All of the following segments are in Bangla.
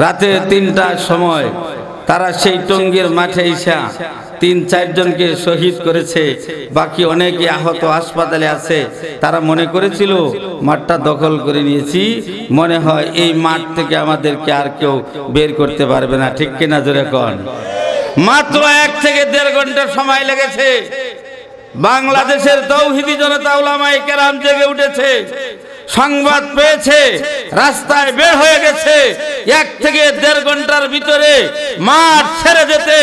রাতে ৩টার সময় তারা সেই টঙ্গীর মাঠে এসে ৩-৪ জনকে শহীদ করেছে, বাকি অনেকে আহত হাসপাতালে আছে। তারা মনে করেছিল মাঠটা দখল করে নিয়েছি, মনে হয় এই মাঠ থেকে আমাদেরকে আর কেউ বের করতে পারবে না। ঠিক কিনা জোরে কোন? মাত্র ১ থেকে ১.৫ ঘন্টা সময় লেগেছে। বাংলাদেশের তৌহিদি জনতা উলামায়ে কেরাম জেগে উঠেছে, সংবাদ পেয়েছে, রাস্তায় বের হয়ে গেছে। ১ থেকে ১.৫ ঘন্টার ভিতরে মাঠ ছেড়ে যেতে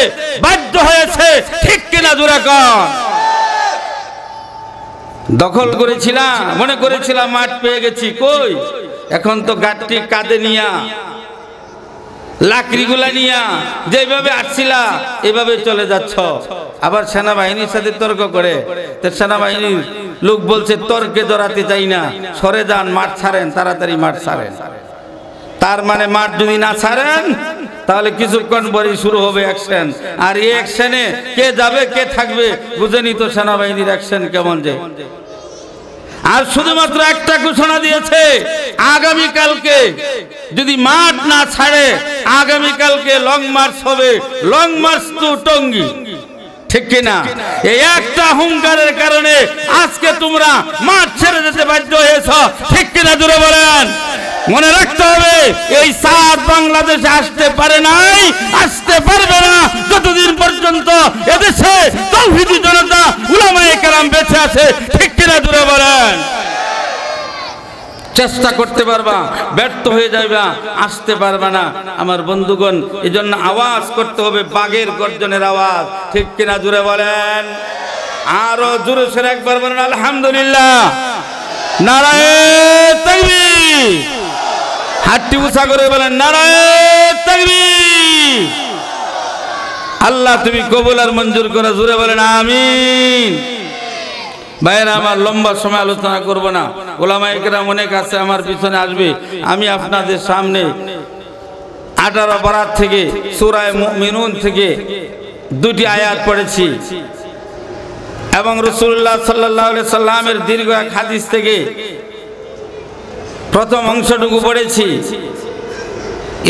বাধ্য হয়েছে। ঠিক কিনা জোরে কোন? দখল করেছিলাম, মনে করেছিলাম মাঠ পেয়ে গেছি, কই এখন তো গাড়ি কাঁধে নিয়া লাকড়িগুলা নিয়া যেভাবে আসছিলা এভাবে চলে যাচ্ছ। আবার সেনাবাহিনীর সাথে তর্ক করে, তো সেনাবাহিনীর লোক বলছে তর্কে জড়াতে চাই না, সরে যান, মাঠ ছাড়েন, তাড়াতাড়ি মাঠ ছাড়েন। তার মানে মাঠ যদি না ছাড়েন তাহলে কিছুক্ষণ পরে শুরু হবে অ্যাকশন। আর এই অ্যাকশনে কে যাবে কে থাকবে বুঝেনি তো সেনাবাহিনীর অ্যাকশন কেমন যে। আর শুধুমাত্র একটা ঘোষণা দিয়েছে, আগামীকালকে যদি মাঠ না ছাড়ে আগামীকালকে লং মার্চ হবে, লং মার্চ টু টঙ্গী। ঠিক কিনা? এই একটা হুঙ্কারের কারণে আজকে তোমরা মাঠ ছেড়ে যেতে বাধ্য হয়েছ। ঠিক কিনা জোরে বলেন? মনে রাখতে হবে, এই সাত বাংলাদেশে আসতে পারে নাই, আসতে পারবে না যতদিন পর্যন্ত এদেশে তৌহিদি জনতা উলামায়ে কেরাম বেঁচে আছে। ঠিক কিনা জোরে বলেন? চেষ্টা করতে পারবা, ব্যর্থ হয়ে যাইবা, আসতে পারবা না। আমার বন্ধুগণ, এই জন্য আওয়াজ করতে হবে, বাঘের গর্জনের আওয়াজ। ঠিক কিনা জোরে বলেন? আরো জোরে সরে একবার বলেন আলহামদুলিল্লাহ, নারায়ে তাকবীর। হাতটি উঁচা করে বলেন নারায়ে তাকবীর। আল্লাহ তুমি কবুল আর মঞ্জুর করে, জোরে বলেন আমিন। ভাইয়েরা আমার, লম্বা সময় আলোচনা করব না, উলামায়ে কেরাম অনেক আছে, আমার পিছনে আসবে। আমি আপনাদের সামনে 18 বারাত থেকে সূরা মুমিনুন থেকে 2টি আয়াত পড়েছি এবং রাসূলুল্লাহ সাল্লাল্লাহু আলাইহি সাল্লামের দীর্ঘ এক হাদিস থেকে প্রথম অংশটুকু পড়েছি।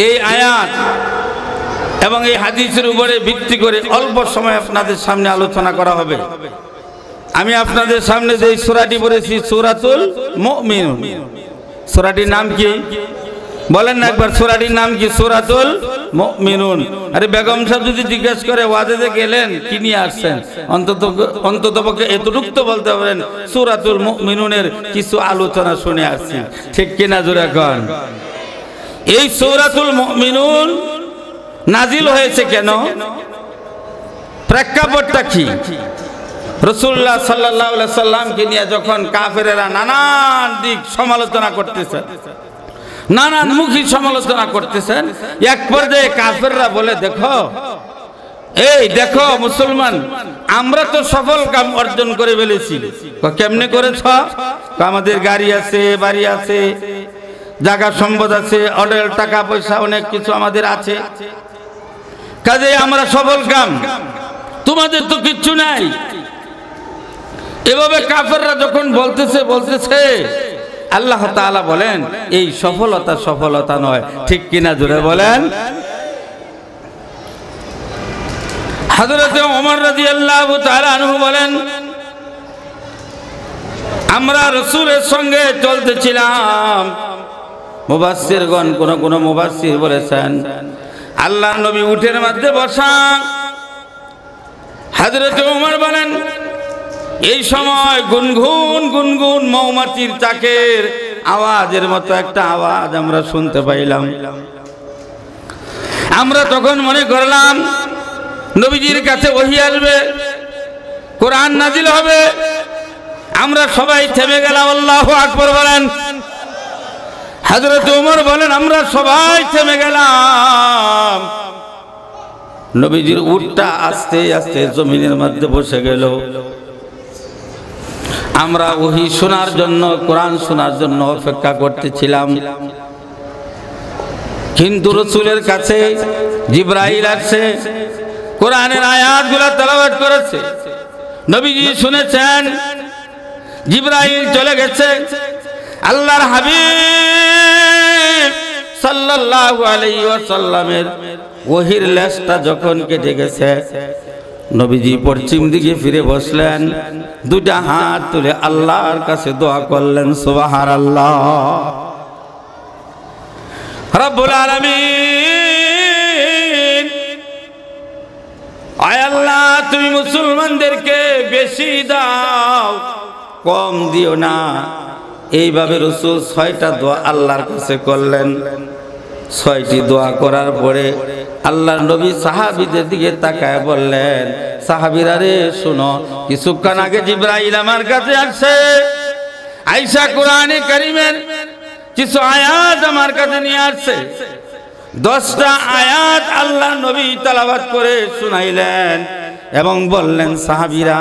এই আয়াত এবং এই হাদিসের উপরে ভিত্তি করে অল্প সময় আপনাদের সামনে আলোচনা করা হবে। আমি আপনাদের সামনে যে সূরাটি পড়েছি, সূরাতুল মুমিনুন। সূরাটির নাম কি বলেন না একবার? সূরাটির নাম কি? সূরাতুল মুমিনুন। আরে বেগম সাহেব যদি জিজ্ঞেস করে ওয়াজে গেলেন কি নিয়ে আসছেন, অন্ততপক্ষে এতটুকু তো বলতে পারেন সূরাতুল মুমিনুনের কিছু আলোচনা শুনে আসছি। ঠিক কিনা জোরে কোন? এই সূরাতুল মুমিনুন নাজিল হয়েছে কেন, প্রেক্ষাপটটা কি? রাসূলুল্লাহ সাল্লাল্লাহু আলাইহি সাল্লামকে নিয়ে যখন কাফেরেরা নানান দিক সমালোচনা করতেছেন, নানান মুখী সমালোচনা করতেছেন, এক পর্যায়ে কাফেররা বলে, দেখো এই দেখো মুসলমান, আমরা তো সফল কাম অর্জন করে ফেলেছি। কেমনে করেছ? আমাদের গাড়ি আছে, বাড়ি আছে, জায়গা সম্পদ আছে, অডেল টাকা পয়সা অনেক কিছু আমাদের আছে, কাজে আমরা সফল কাম, তোমাদের তো কিচ্ছু নাই। এভাবে কাফেররা যখন বলতেছে আল্লাহ তাআলা বলেন এই সফলতা নয়। ঠিক কিনা জোরে বলেন? হযরত ওমর রাদিয়াল্লাহু তাআলা আনহু বলেন, আমরা রাসূলের সঙ্গে চলতেছিলাম। মুফাসসিরগণ কোন মুফাসসির বলেছেন আল্লাহর নবী উটের মধ্যে বসা। হযরত ওমর বলেন, এই সময় গুনগুন গুনগুন মৌমাছির চাকের আওয়াজের মতো একটা আওয়াজ আমরা শুনতে পাইলাম। আমরা তখন মনে করলাম নবীজির কাছে ওহী আসবে, কোরআন নাজিল হবে। আমরা সবাই থেমে গেলাম। আল্লাহু আকবার বলেন। হযরত ওমর বলেন, আমরা সবাই থেমে গেলাম। নবীজির উটটা আস্তে আস্তে জমিনের মধ্যে বসে গেল। আমরা ওহী শোনার জন্য, কোরআন শোনার জন্য অপেক্ষা করতেছিলাম। কিন্তু রাসূলের কাছে জিবরাইল আসছে, কোরআনের আয়াতগুলো তেলাওয়াত করেছে। নবীজি শুনেছেন, জিবরাইল চলে গেছে। আল্লাহর হাবিব সাল্লাল্লাহু আলাইহি ওয়াসাল্লামের ওহীর লেজটা যখন কেটে গেছে, নবীজি পশ্চিম দিকে ফিরে বসলেন, দুটা হাত তুলে আল্লাহর কাছে দোয়া করলেন, সুবহানাল্লাহ। রব্বুল আলামিন, আয় আল্লাহ তুমি মুসলমানদেরকে বেশি দাও, কম দিও না। এইভাবে রাসূল 6টা দোয়া আল্লাহর কাছে করলেন। 6টি দোয়া করার পরে আল্লাহর নবী সাহাবীদের দিকে তাকায় বললেন, সাহাবীরা রে শুনো, কিছুক্ষণ আগে জিবরাইল আমার কাছে আসছে, আয়েশা কোরআনে কারীমের কিছু আয়াত আমার কাছে নিয়ে আসছে। 10টা আয়াত আল্লাহর নবী তেলাওয়াত করে শুনাইলেন এবং বললেন, সাহাবীরা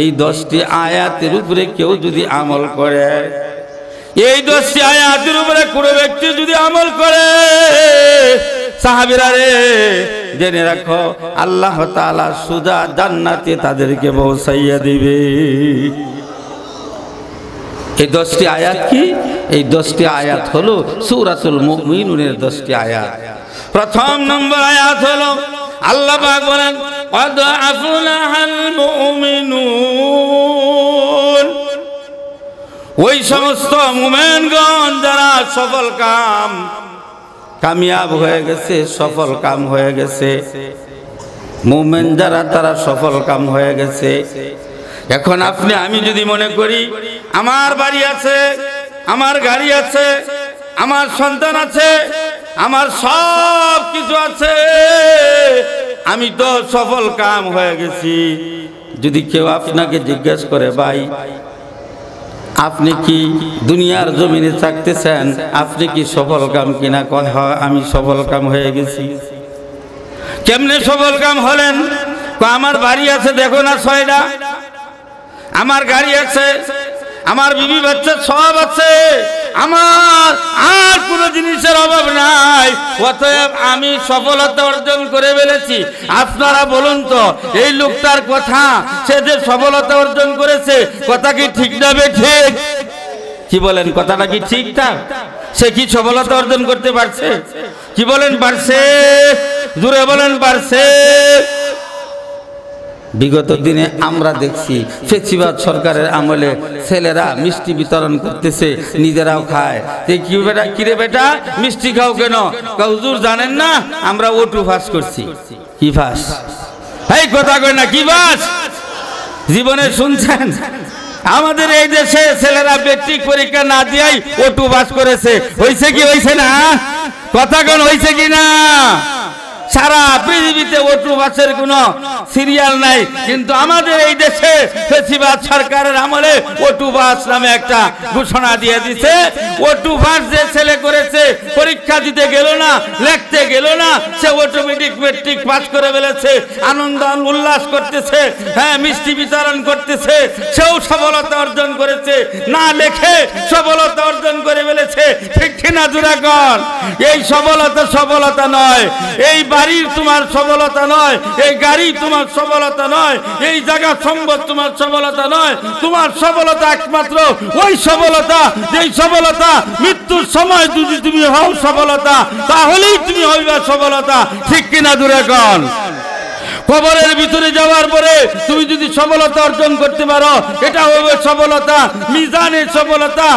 এই 10টি আয়াতের উপরে কেউ যদি আমল করে, এই 10টি আয়াতের উপরে কোনো ব্যক্তি যদি আমল করে, সাহাবীরা রে জেনে রাখো আল্লাহ তাআলা সুজা জান্নাতে তাদেরকে পৌঁছাইয়া দিবে। এই 10টি আয়াত কি? এই 10টি আয়াত হলো সূরাতুল মুমিনুনের 10টি আয়াত। প্রথম নম্বর আয়াত হলো আল্লাহ পাক বলেন, ক্বাদ আফলাহাল মুমিনুন, ওই সমস্ত মুমিনগণ যারা সফল কামিয়াব হয়ে গেছে, সফল কাম হয়ে গেছে। মুমিন যারা তারা সফল কাম হয়ে গেছে। এখন আপনি আমি যদি মনে করি আমার বাড়ি আছে, আমার গাড়ি আছে, আমার সন্তান আছে, আমার সব কিছু আছে, আমি তো সফল কাম হয়ে গেছি। যদি কেউ আপনাকে জিজ্ঞেস করে, ভাই আপনি কি দুনিয়ার জমিনে থাকতেছেন, আপনি কি সফল কাম কিনা? কয় হয় আমি সফল কাম হয়ে গেছি। কেমনে সফল কাম হলেন? আমার বাড়ি আছে দেখো না 6টা, আমার গাড়ি আছে, আমার বিবি বাচ্চা সব আছে, আমার আর কোনো জিনিসের অভাব নাই, অতএব আমি সফলতা অর্জন করে ফেলেছি। আপনারা বলুন তো, এই লোকটার কথা, সে যে সফলতা অর্জন করেছে, কথা কি ঠিক না ঠিক? কি বলেন, কথাটা কি ঠিকঠাক? সে কি সফলতা অর্জন করতে পারছে? কি বলেন, পারছে? জোরে বলেন, পারছে? বিগত দিনে আমরা দেখছি ফেসিবাদ সরকারের আমলে ছেলেরা মিষ্টি বিতরণ করতেছে, নিজেরাও খায়। কি বেটা, কিরে বেটা মিষ্টি খাও কেন? হুজুর জানেন না আমরা ওটু পাস করছি। কি পাস? এই কথা কই না, কি পাস? জীবনে শুনছেন আমাদের এই দেশে ছেলেরা মেট্রিক পরীক্ষা না দিয়েই ওটু পাস করেছে? হইছে কি হইছে না? কথা কোন হইছে কি না? সারা পৃথিবীতে ওটু পাসের কোনো সিরিয়াল নাই, কিন্তু আমাদের এই দেশে ফেসিবাদ সরকারের আমলে ওটু পাস নামে একটা ঘোষণা দিয়ে দিছে। ওটু পাস যে ছেলে করেছে, পরীক্ষা দিতে গেল না, লিখতে গেল না, সে অটোমেটিক মেট্রিক পাস করে ফেলেছে, আনন্দ উল্লাস করতেছে, হ্যাঁ মিষ্টি বিতরণ করতেছে, সেও সফলতা অর্জন করেছে, না লেখে সফলতা অর্জন করে ফেলেছে। ঠিক কিনা জোরে কর? এই সফলতা নয়, এই বাড়ির তোমার সফলতা নয়, এই গাড়ি তোমার সফলতা নয়, এই জায়গা সম্পদ তোমার সফলতা নয়। তোমার সফলতা একমাত্র ওই সফলতা, যেই সফলতা মৃত্যুর সময় যদি তুমি হও সফলতা, তাহলেই তুমি হইবা সফলতা। ঠিক কিনা জোরে কর? কবরের ভিতরে যাওয়ার পরে তুমি যদি সফলতা অর্জন করতে পারো, এটা হবে সফলতা, মিজানের সফলতা।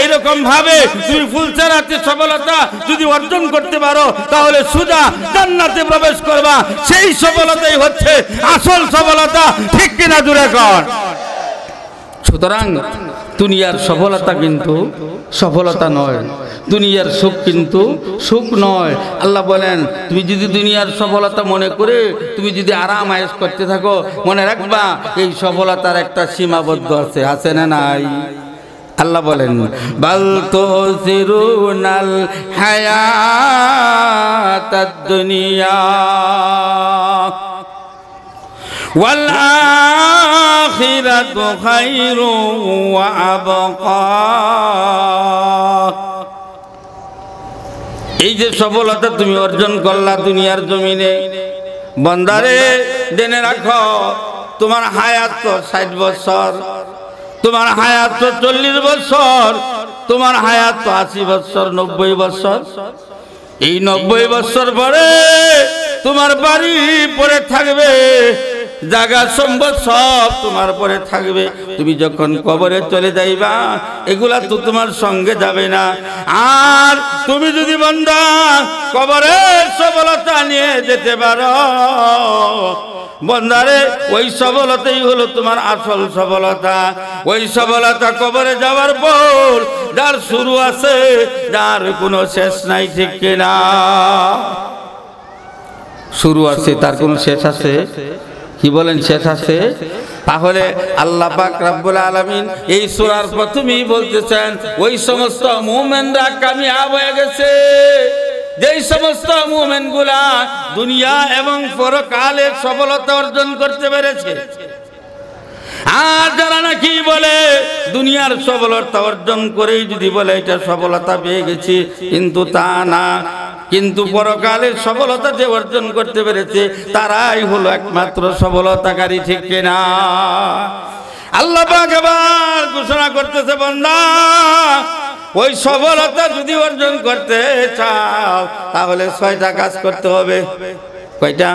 এরকম ভাবে তুমি ফুলচারাতে সফলতা যদি অর্জন করতে পারো, তাহলে সুজা জান্নাতে প্রবেশ করবা। সেই সফলতাই হচ্ছে আসল সফলতা। ঠিক কিনা জোরে কর? সুতরাং দুনিয়ার সফলতা কিন্তু সফলতা নয়, দুনিয়ার সুখ কিন্তু সুখ নয়। আল্লাহ বলেন, তুমি যদি দুনিয়ার সফলতা মনে করে তুমি যদি আরাম আয়েশ করতে থাকো, মনে রাখবা এই সফলতার একটা সীমাবদ্ধ আছে। আছে না নাই? আল্লাহ বলেন, বাল তুসিরুনাল হায়াতাদ দুনিয়া ওয়াল আখিরাতু খায়রুন ওয়া আবকা। এই যে সফলতা তুমি অর্জন করলা দুনিয়ার জমিনে, বান্দারে জেনে রাখো তোমার হায়াত তো 60 বছর, তোমার হায়াত তো 40 বছর, তোমার হায়াত তো 80 বছর 90 বছর, এই 90 বছর পরে তোমার বাড়ি পড়ে থাকবে, জায়গা সম্পদ সব তোমার পরে থাকবে। তুমি যখন কবরে চলে যাইবা এগুলা তো তোমার সঙ্গে যাবে না। আর তুমি যদি বান্দা কবরের সফলতা নিয়ে যেতে পারো, বন্দারে ওই সফলতাই হলো তোমার আসল সফলতা। ওই সফলতা কবরে যাওয়ার পর যার শুরু আছে, যার কোনো শেষ নাই, ঠিক কিনা? শুরু আছে, তার কোনো শেষ আছে? কি বলেন, শেষ আছে? তাহলে আল্লাহ পাক রব্বুল আলামিন এই সূরার প্রথমেই বলতেছেন ওই সমস্ত মুমিনরা কামিয়াব হয়ে গেছে যেই সমস্ত মুমিনগুলা দুনিয়া এবং পরকালে সফলতা অর্জন করতে পেরেছে। আর যারা নাকি বলে দুনিয়ার সফলতা অর্জন করেই যদি বলে এটা সফলতা পেয়ে গেছি, কিন্তু তা না, কিন্তু পরকালের সফলতা যে অর্জন করতে পেরেছে তারাই হলো একমাত্র সফলতাকারী, ঠিক কিনা? আল্লাহ পাক এবার ঘোষণা করতেছে, বান্দা ওই সফলতা যদি অর্জন করতে চাও তাহলে 6টা কাজ করতে হবে। কয়টা?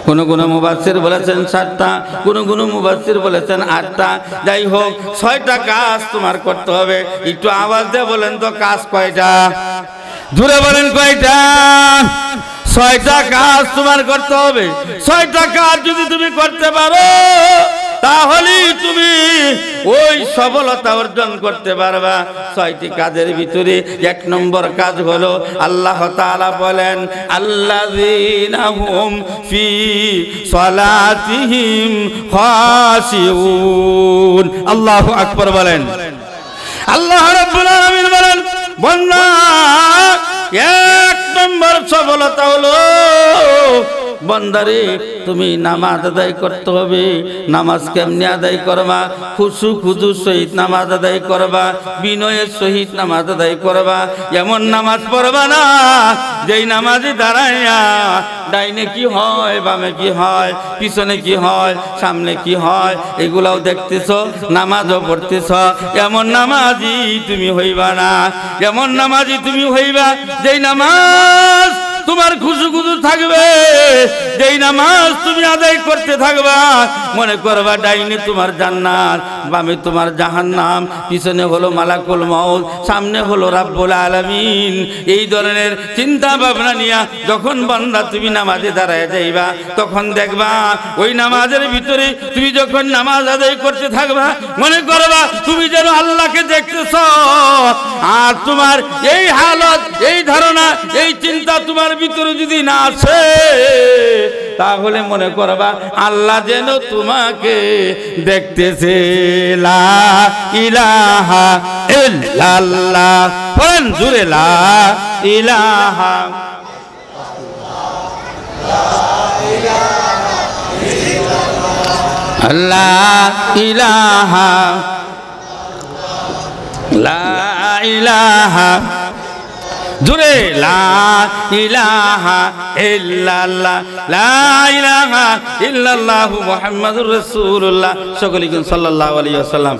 কোন কোন মুফাসসির বলেছেন 7টা, কোন কোন মুফাসসির বলেছেন 8টা। যাই হোক 6টা কাজ তোমার করতে হবে। একটু আওয়াজ দিয়ে বলেন তো, কাজ কয়টা? জোরে বলেন, কয়টা? 6টা কাজ তোমার করতে হবে। 6টা কাজ যদি তুমি করতে পারো তাহলে তুমি ওই সফলতা অর্জন করতে পারবা। 6টি কাজের ভিতরে 1 নম্বর কাজ হলো আল্লাহ তাআলা বলেন আল্লাযীনা হুম ফি সালাতিহিম খাশিউন। আল্লাহু আকবার বলেন। আল্লাহ রাব্বুল আলামিন বলেন, বান্দা 1 নম্বর সফলতা হলো বান্দারে তুমি নামাজ আদায় করতে হবে। নামাজ কেমনে আদায় করবা? খুশু খুজুর সহিত নামাজ আদায় করবা, বিনয়ের সহিত নামাজ আদায় করবা। এমন নামাজ পড়বা না যেই নামাজে দাঁড়াইয়া ডাইনে কি হয়, বামে কি হয়, পিছনে কি হয়, সামনে কি হয় এগুলাও দেখতেছ, নামাজও পড়তেছ। এমন নামাজি তুমি হইবা না। এমন নামাজি তুমি হইবা যেই নামাজ তোমার খুশু খুশু থাকবে, যেই নামাজ তুমি আদায় করতে থাকবা মনে করবা ডাইনে তোমার জান্নাত, বামে তোমার জাহান্নাম, পিছনে হলো মালাকুল মউত, সামনে হলো রাব্বুল আলামিন। এই ধরনের চিন্তা ভাবনা নিয়ে যখন বান্দা তুমি নামাজে দাঁড়ায় যাইবা তখন দেখবা ওই নামাজের ভিতরে তুমি যখন নামাজ আদায় করতে থাকবা মনে করবা তুমি যেন আল্লাহকে দেখতেছ। আর তোমার এই হালত, এই ধারণা, এই চিন্তা তোমার ভিতরে যদি না আসে তাহলে মনে করবা আল্লাহ যেন তোমাকে দেখতেছে। লা ইলাহা ইল্লাল্লাহ, বলেন জোরে, লা ইলাহা লা ইলাহা লা ইলাহা, জোরে, লা ইলাহা ইল্লাল্লাহ, লা ইলাহা ইল্লাল্লাহু মুহাম্মাদুর রাসূলুল্লাহ। সকলে সাল্লাল্লাহু আলাইহি ওয়াসাল্লাম।